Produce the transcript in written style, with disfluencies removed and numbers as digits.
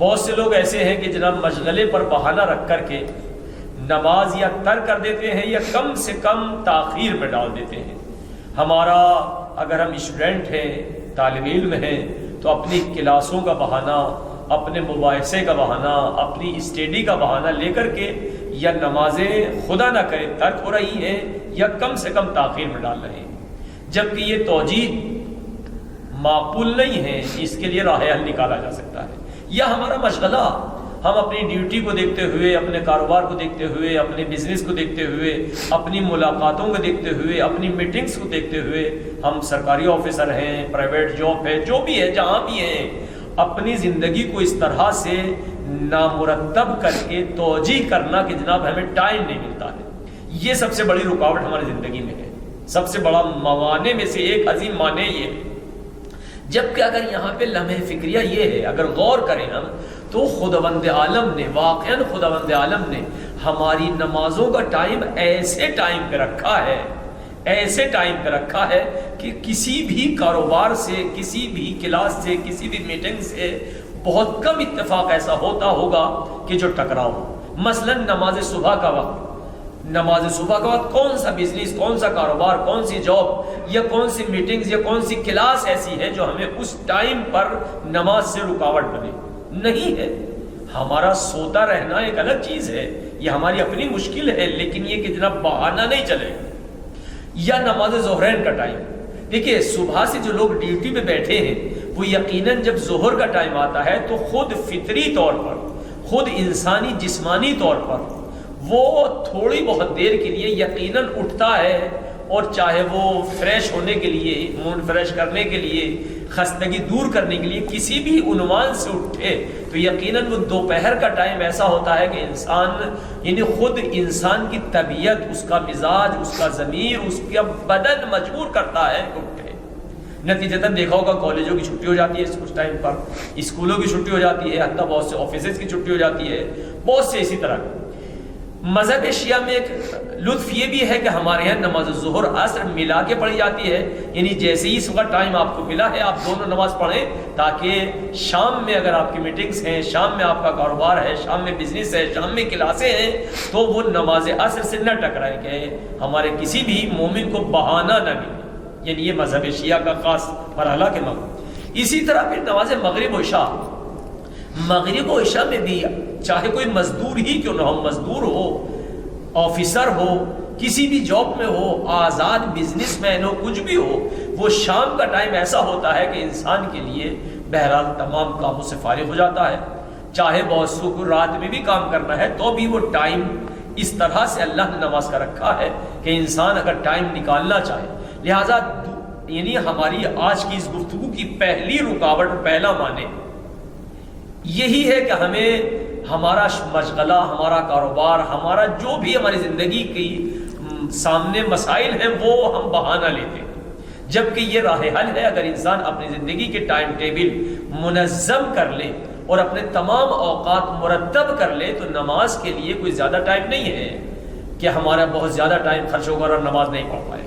بہت سے لوگ ایسے ہیں کہ جناب مشغلے پر بہانہ رکھ کر کے نماز یا ترک کر دیتے ہیں یا کم سے کم تاخیر میں ڈال دیتے ہیں. ہمارا اگر ہم اسٹوڈنٹ ہیں، طالب علم ہیں، تو اپنی کلاسوں کا بہانہ، اپنے مباحثے کا بہانہ، اپنی اسٹڈی کا بہانہ لے کر کے یا نمازیں خدا نہ کرے ترک ہو رہی ہیں یا کم سے کم تاخیر میں ڈال رہے ہیں، جبکہ یہ توجیہ معقول نہیں ہے. اس کے لیے راہ حل نکالا جا سکتا ہے. یا ہمارا مشغلہ، ہم اپنی ڈیوٹی کو دیکھتے ہوئے، اپنے کاروبار کو دیکھتے ہوئے، اپنے بزنس کو دیکھتے ہوئے، اپنی ملاقاتوں کو دیکھتے ہوئے، اپنی میٹنگز کو دیکھتے ہوئے، ہم سرکاری آفیسر ہیں، پرائیویٹ جاب ہے، جو بھی ہے، جہاں بھی ہیں، اپنی زندگی کو اس طرح سے نامرتب کر کے توجیہ کرنا کہ جناب ہمیں ٹائم نہیں ملتا ہے. یہ سب سے بڑی رکاوٹ ہماری زندگی میں ہے. سب سے بڑا موانع میں سے ایک عظیم مانع یہ ہے. جبکہ اگر یہاں پہ لمحہ فکریہ یہ ہے، اگر غور کریں ہم، تو خداوند عالم نے، واقعاً خداوند عالم نے ہماری نمازوں کا ٹائم ایسے ٹائم پہ رکھا ہے، ایسے ٹائم پہ رکھا ہے کہ کسی بھی کاروبار سے، کسی بھی کلاس سے، کسی بھی میٹنگ سے بہت کم اتفاق ایسا ہوتا ہوگا کہ جو ٹکراؤ ہو. مثلا نماز صبح کا وقت، نماز صبح کا وقت کون سا بزنس، کون سا کاروبار، کون سی جاب یا کون سی میٹنگز یا کون سی کلاس ایسی ہے جو ہمیں اس ٹائم پر نماز سے رکاوٹ بنے؟ نہیں ہے. ہمارا سوتا رہنا ایک الگ چیز ہے، یہ ہماری اپنی مشکل ہے، لیکن یہ کہ جناب بہانہ نہیں چلے. یا نماز ظہرین کا ٹائم، دیکھیے صبح سے جو لوگ ڈیوٹی پہ بیٹھے ہیں وہ یقیناً جب ظہر کا ٹائم آتا ہے تو خود فطری طور پر، خود انسانی جسمانی طور پر وہ تھوڑی بہت دیر کے لیے یقیناً اٹھتا ہے، اور چاہے وہ فریش ہونے کے لیے، موڈ فریش کرنے کے لیے، خستگی دور کرنے کے لیے کسی بھی عنوان سے اٹھے، تو یقیناً وہ دوپہر کا ٹائم ایسا ہوتا ہے کہ انسان، یعنی خود انسان کی طبیعت، اس کا مزاج، اس کا ضمیر، اس کا بدن مجبور کرتا ہے کہ اٹھے. نتیجتاً دیکھا ہوگا کالجوں کی چھٹی ہو جاتی ہے اس ٹائم پر، اسکولوں کی چھٹی ہو جاتی ہے، حتیٰ بہت سے آفیسز کی چھٹی ہو جاتی ہے، بہت سے اسی طرح. مذہب شیعہ میں ایک لطف یہ بھی ہے کہ ہمارے یہاں نماز ظہر عصر ملا کے پڑھی جاتی ہے، یعنی جیسے ہی اس وقت ٹائم آپ کو ملا ہے آپ دونوں نماز پڑھیں، تاکہ شام میں اگر آپ کی میٹنگز ہیں، شام میں آپ کا کاروبار ہے، شام میں بزنس ہے، شام میں کلاسیں ہیں، تو وہ نماز عصر سے نہ ٹکرائے کہ ہمارے کسی بھی مومن کو بہانہ نہ ملے. یعنی یہ مذہب شیعہ کا خاص مرحلہ کے مقام. اسی طرح پھر نماز مغرب و عشاء، مغرب و عشاء میں بھی چاہے کوئی مزدور ہی کیوں نہ ہو، مزدور ہو، آفیسر ہو، کسی بھی جاب میں ہو، آزاد بزنس مین ہو، کچھ بھی ہو، وہ شام کا ٹائم ایسا ہوتا ہے کہ انسان کے لیے بہرحال تمام کاموں سے فارغ ہو جاتا ہے. چاہے بہت سو رات میں بھی کام کرنا ہے تو بھی وہ ٹائم اس طرح سے اللہ نے نماز کا رکھا ہے کہ انسان اگر ٹائم نکالنا چاہے. لہٰذا یعنی ہماری آج کی اس گفتگو کی پہلی رکاوٹ، پہلا معنی یہی ہے کہ ہمیں ہمارا مشغلہ، ہمارا کاروبار، ہمارا جو بھی ہماری زندگی کی سامنے مسائل ہیں وہ ہم بہانہ لیتے ہیں، جبکہ یہ راہ حل ہے. اگر انسان اپنی زندگی کے ٹائم ٹیبل منظم کر لے اور اپنے تمام اوقات مرتب کر لے تو نماز کے لیے کوئی زیادہ ٹائم نہیں ہے کہ ہمارا بہت زیادہ ٹائم خرچ ہوگا اور نماز نہیں پڑھ پائے.